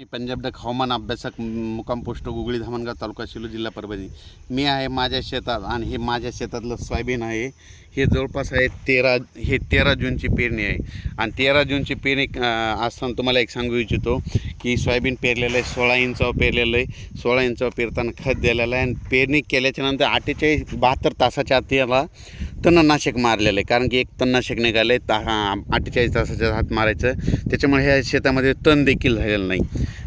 मी Punjab duck हवामान अभ्यासक मुक्काम पोस्ट गुगळी धामणगाव तालुका शिलो जिल्हा परभणी. मी आहे माझ्या शेतात आणि हे माझ्या शेतातलं सोयाबीन आहे. हे जवळपास आहे 13 जूनची पेरणी आहे. आणि 13 जूनची पेरणी असताना तुम्हाला एक सांगू इच्छितो की सोयाबीन पेरलेलं आहे, 16 इंचावर पेरलेलं आहे. 16 इंचावर पेरताना खत दिलेलं आहे आणि पेरणी केल्याच्यानंतर 72 तासाच्या आत याला तणनाशक मारलेलं आहे. कारण की एक तणनाशक निघालं आहे 48 तासाच्या आत मारायचं. त्याच्यामुळे ह्या शेतामध्ये तण देखील झालेलं नाही.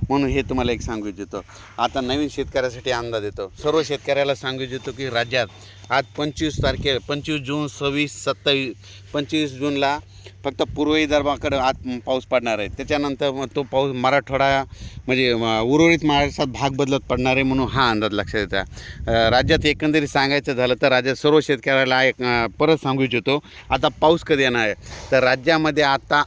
म्हणून हे तुम्हाला एक सांगू इच्छितो. आता नवीन शेतकऱ्यासाठी अंदाज येतो. सर्व शेतकऱ्याला सांगू इच्छितो की राज्यात आज 25 जून 26 27 25 जूनला फक्त पूर्व विदर्भाकडे आज पाऊस पडणार आहे. त्याच्यानंतर मग तो पाऊस मराठवाडा म्हणजे उर्वरित महाराष्ट्रात भाग बदलत पडणार आहे. म्हणून हा अंदाज लक्षात येतो. राज्यात एकंदरीत सांगायचं झालं तर राज्यात सर्व शेतकऱ्याला एक परत सांगू इच्छितो. आता पाऊस कधी येणार आहे तर राज्यामध्ये आता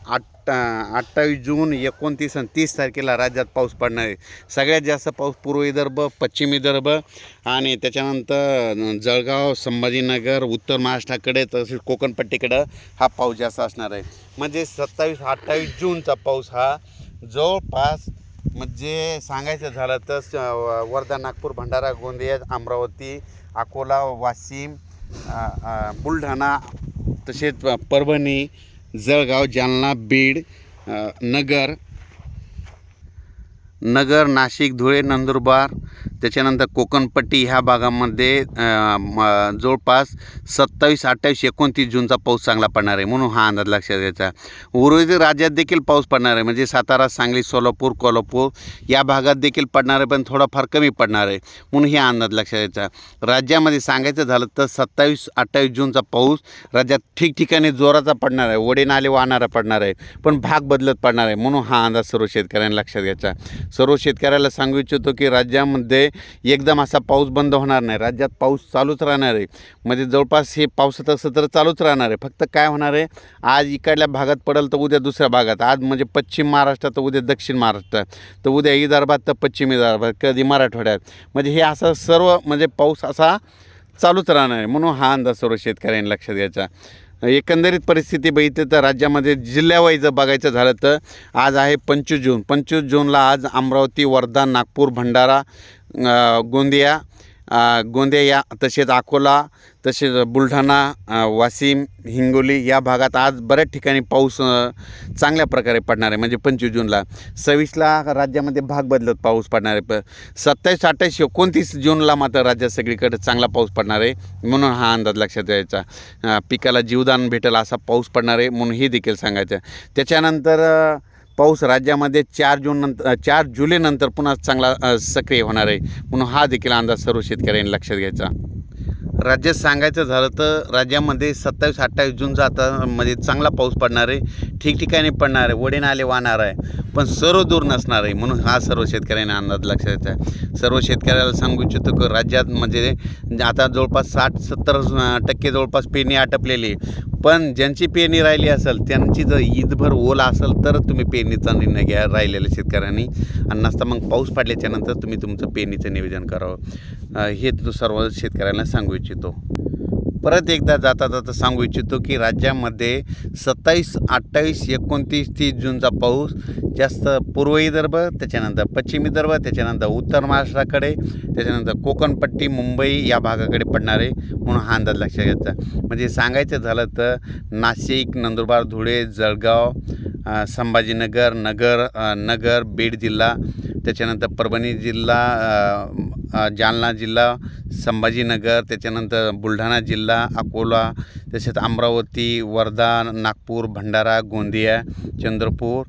28 जून 29 आणि 30 तारखेला राज्यात पाऊस पडणार आहे. सगळ्यात जास्त पाऊस पूर्व विदर्भ, पश्चिम विदर्भ आणि त्याच्यानंतर जळगाव, संभाजीनगर, उत्तर महाराष्ट्राकडे तसेच कोकणपट्टीकडं हा पाऊस जास्त असणार आहे. म्हणजे 27-28 जूनचा पाऊस हा जवळपास म्हणजे सांगायचं झालं तर वर्धा, नागपूर, भंडारा, गोंदिया, अमरावती, अकोला, वाशिम, बुलढाणा तसेच परभणी, जळगाव, जालना, बीड, नगर, नाशिक, धुळे, नंदुरबार त्याच्यानंतर कोकणपट्टी ह्या भागामध्ये जवळपास 27, 28, 29 जूनचा पाऊस चांगला पडणार आहे. म्हणून हा अंदाज लक्षात घ्यायचा. उर्वरित राज्यात देखील पाऊस पडणार आहे. म्हणजे सातारा, सांगली, सोलापूर, कोल्हापूर या भागात देखील पडणार आहे, पण थोडाफार कमी पडणार आहे. म्हणून हे अंदाज लक्षात घ्यायचा. राज्यामध्ये सांगायचं झालं तर 27-28 जूनचा पाऊस राज्यात ठिकठिकाणी जोराचा पडणार आहे. ओढे नाले वाहणारा पडणार आहे, पण भाग बदलत पडणार आहे. म्हणून हा अंदाज सर्व शेतकऱ्यांना लक्षात घ्यायचा. सर्व शेतकऱ्याला सांगू इच्छितो की राज्यामध्ये एकदम असा पाऊस बंद होणार नाही. राज्यात पाऊस चालूच राहणार आहे. म्हणजे जवळपास हे पावसाचं सत्र चालूच राहणार आहे. फक्त काय होणार आहे, आज इकडल्या भागात पडेल तर उद्या दुसऱ्या भागात, आज म्हणजे पश्चिम महाराष्ट्रात तर उद्या दक्षिण महाराष्ट्रात, तर उद्या विदर्भात तर पश्चिम विदर्भात, कधी मराठवाड्यात. म्हणजे हे असं सर्व म्हणजे पाऊस असा चालूच राहणार आहे. म्हणून हा अंदाज सर्व शेतकऱ्यांनी लक्षात घ्यायचा. एकंदरीत परिस्थिती बघितली तर राज्यामध्ये जिल्ह्यावाईज बघायचं झालं तर आज आहे 25 जून. 25 जूनला आज अमरावती, वर्धा, नागपूर, भंडारा, गोंदिया या तसेच अकोला, तसेच बुलढाणा, वाशिम, हिंगोली या भागात आज बऱ्याच ठिकाणी पाऊस चांगल्या प्रकारे पडणार आहे. म्हणजे 25 जूनला. 26ला राज्यामध्ये भाग बदलत पाऊस पडणार आहे. 27, 28, 29 जूनला मात्र राज्यात सगळीकडे चांगला पाऊस पडणार आहे. म्हणून हा अंदाज लक्षात द्यायचा. पिकाला जीवदान भेटेल असा पाऊस पडणार आहे, म्हणून हे देखील सांगायचं. त्याच्यानंतर पाऊस राज्यामध्ये 4 जुलैनंतर पुन्हा चांगला सक्रिय होणार आहे. म्हणून हा देखील अंदाज सर्व शेतकऱ्यांनी लक्षात घ्यायचा. राज्यात सांगायचं झालं तर राज्यामध्ये 27-28 जूनचा आता म्हणजे चांगला पाऊस पडणार आहे. ठिकठिकाणी पडणार आहे, ओढे नाले वाहणार आहे, पण सर्व दूर नसणार आहे. म्हणून हा सर्व शेतकऱ्यांनी अंदाज लक्षात घ्यायचा. सर्व शेतकऱ्याला सांगू इच्छितो की राज्यात म्हणजे आता जवळपास 60-70% जवळपास पेरणी आटपलेली आहे. पण ज्यांची पेरणी राहिली असेल त्यांची जर ईदभर ओला असेल तर तुम्ही पेरणीचा निर्णय घ्या राहिलेल्या शेतकऱ्यांनी. आणि नसता मग पाऊस पडल्याच्यानंतर तुम्ही तुमचं पेरणीचं नियोजन करावं. हे सर्व शेतकऱ्यांना सांगू इच्छितो. परत एकदा जाता सांगू इच्छितो की राज्यामध्ये 27, 28, 29, 30 जूनचा पाऊस जास्त पूर्व विदर्भ, त्याच्यानंतर पश्चिम विदर्भ, त्याच्यानंतर उत्तर महाराष्ट्राकडे, त्याच्यानंतर कोकणपट्टी, मुंबई या भागाकडे पडणार आहे. म्हणून हा अंदाज लक्षात घ्यायचा. म्हणजे सांगायचं झालं तर नाशिक, नंदुरबार, धुळे, जळगाव, संभाजीनगर, नगर, बीड जिल्हा, त्याच्यानंतर परभणी जिल्हा, जालना जिल्हा, संभाजीनगर, त्याच्यानंतर बुलढाणा जिल्हा, अकोला, तसेच अमरावती, वर्धा, नागपूर, भंडारा, गोंदिया, चंद्रपूर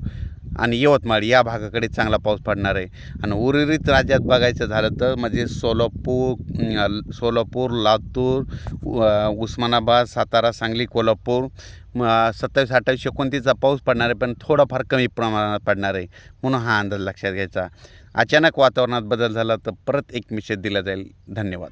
आणि यवतमाळ या भागाकडे चांगला पाऊस पडणार आहे. आणि उर्वरित राज्यात बघायचं झालं तर म्हणजे सोलापूर, लातूर, उस्मानाबाद, सातारा, सांगली, कोल्हापूर 27, 28, 29चा पाऊस पडणार आहे, पण थोडाफार कमी प्रमाणात पडणार आहे. म्हणून हा अंदाज लक्षात घ्यायचा. अचानक वातावरणात बदल झाला तर परत एक मेसेज दिला जाईल. धन्यवाद.